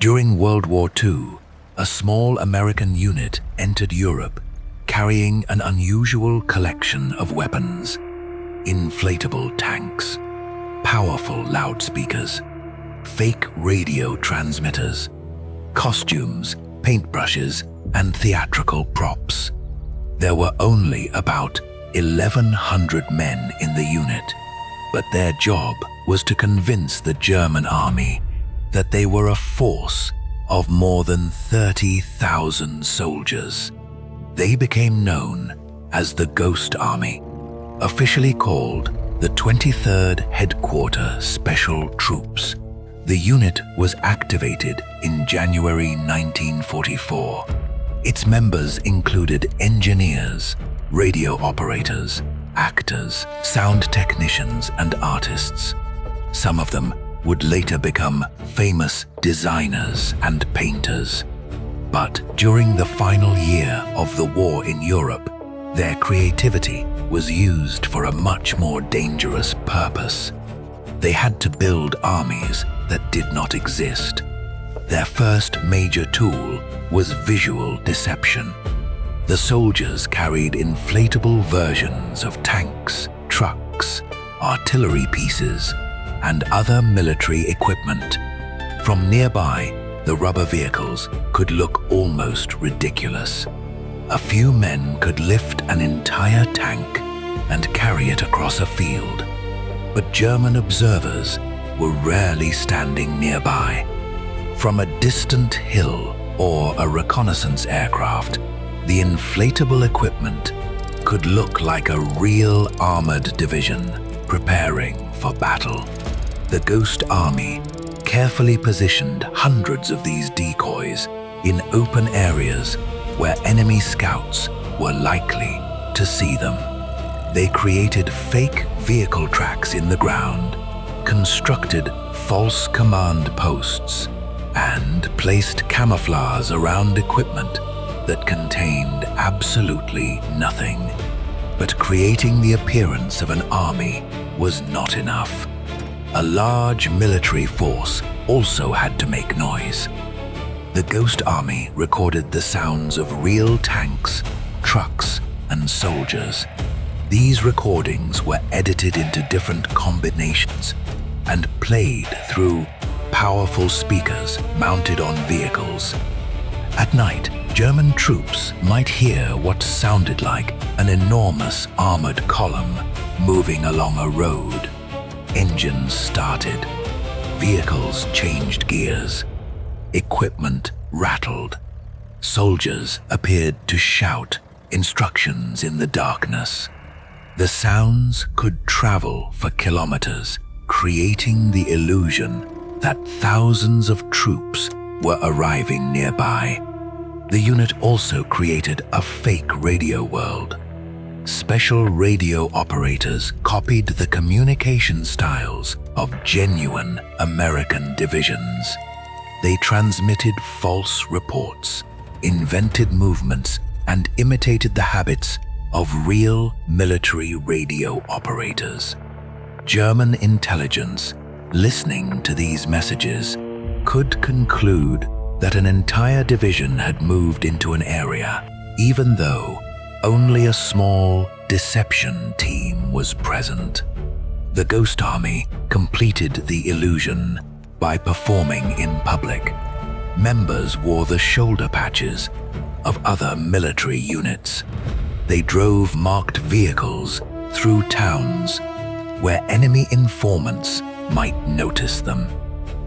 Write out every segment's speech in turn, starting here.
During World War II, a small American unit entered Europe carrying an unusual collection of weapons: inflatable tanks, powerful loudspeakers, fake radio transmitters, costumes, paintbrushes, and theatrical props. There were only about 1,100 men in the unit, but their job was to convince the German army that they were a force of more than 30,000 soldiers. They became known as the Ghost Army, officially called the 23rd Headquarter Special Troops. The unit was activated in January 1944. Its members included engineers, radio operators, actors, sound technicians, and artists. Some of them would later become famous designers and painters. But during the final year of the war in Europe, their creativity was used for a much more dangerous purpose. They had to build armies that did not exist. Their first major tool was visual deception. The soldiers carried inflatable versions of tanks, trucks, artillery pieces, and other military equipment. From nearby, the rubber vehicles could look almost ridiculous. A few men could lift an entire tank and carry it across a field. But German observers were rarely standing nearby. From a distant hill or a reconnaissance aircraft, the inflatable equipment could look like a real armored division preparing for battle. The Ghost Army carefully positioned hundreds of these decoys in open areas where enemy scouts were likely to see them. They created fake vehicle tracks in the ground, constructed false command posts, and placed camouflage around equipment that contained absolutely nothing. But creating the appearance of an army was not enough. A large military force also had to make noise. The Ghost Army recorded the sounds of real tanks, trucks, and soldiers. These recordings were edited into different combinations and played through powerful speakers mounted on vehicles. At night, German troops might hear what sounded like an enormous armored column moving along a road. Engines started, vehicles changed gears, equipment rattled. Soldiers appeared to shout instructions in the darkness. The sounds could travel for kilometers, creating the illusion that thousands of troops were arriving nearby. The unit also created a fake radio world. Special radio operators copied the communication styles of genuine American divisions. They transmitted false reports, invented movements, and imitated the habits of real military radio operators. German intelligence, listening to these messages, could conclude that an entire division had moved into an area, even though only a small deception team was present. The Ghost Army completed the illusion by performing in public. Members wore the shoulder patches of other military units. They drove marked vehicles through towns where enemy informants might notice them.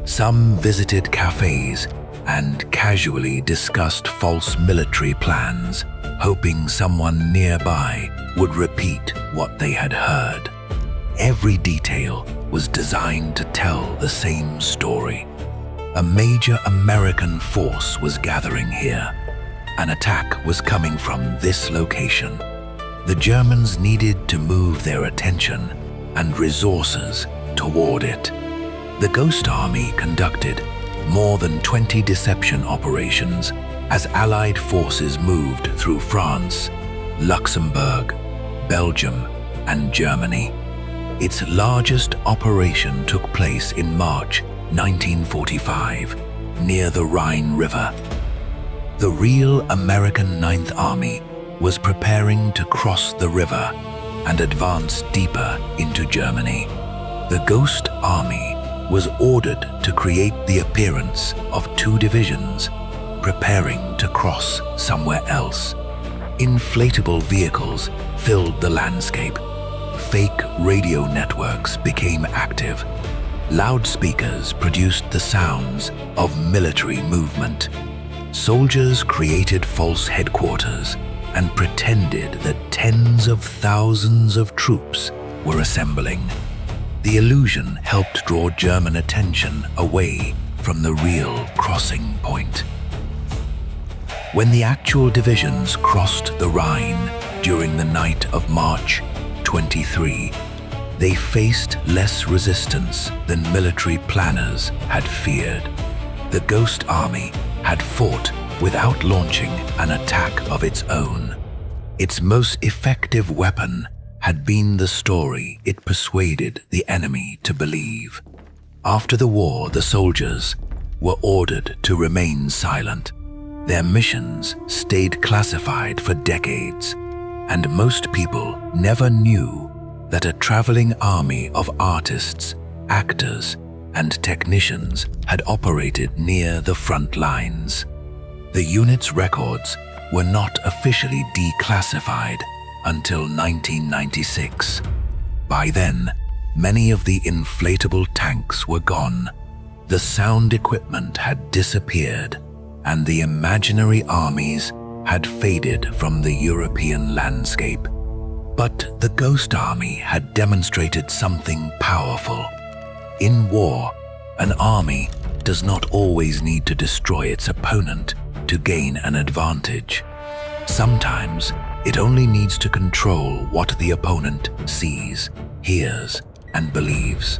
Some visited cafes and casually discussed false military plans, hoping someone nearby would repeat what they had heard. Every detail was designed to tell the same story. A major American force was gathering here. An attack was coming from this location. The Germans needed to move their attention and resources toward it. The Ghost Army conducted more than 20 deception operations as Allied forces moved through France, Luxembourg, Belgium, and Germany. Its largest operation took place in March 1945. near the Rhine River. The real American Ninth Army was preparing to cross the river and advance deeper into Germany. The Ghost Army was ordered to create the appearance of two divisions preparing to cross somewhere else. Inflatable vehicles filled the landscape. Fake radio networks became active. Loudspeakers produced the sounds of military movement. Soldiers created false headquarters and pretended that tens of thousands of troops were assembling. The illusion helped draw German attention away from the real crossing point. When the actual divisions crossed the Rhine during the night of March 23, they faced less resistance than military planners had feared. The Ghost Army had fought without launching an attack of its own. Its most effective weapon had been the story it persuaded the enemy to believe. After the war, the soldiers were ordered to remain silent. Their missions stayed classified for decades, and most people never knew that a traveling army of artists, actors, and technicians had operated near the front lines. The unit's records were not officially declassified until 1996. By then, many of the inflatable tanks were gone. The sound equipment had disappeared, and the imaginary armies had faded from the European landscape. But the Ghost Army had demonstrated something powerful. In war, an army does not always need to destroy its opponent to gain an advantage. Sometimes, it only needs to control what the opponent sees, hears, and believes.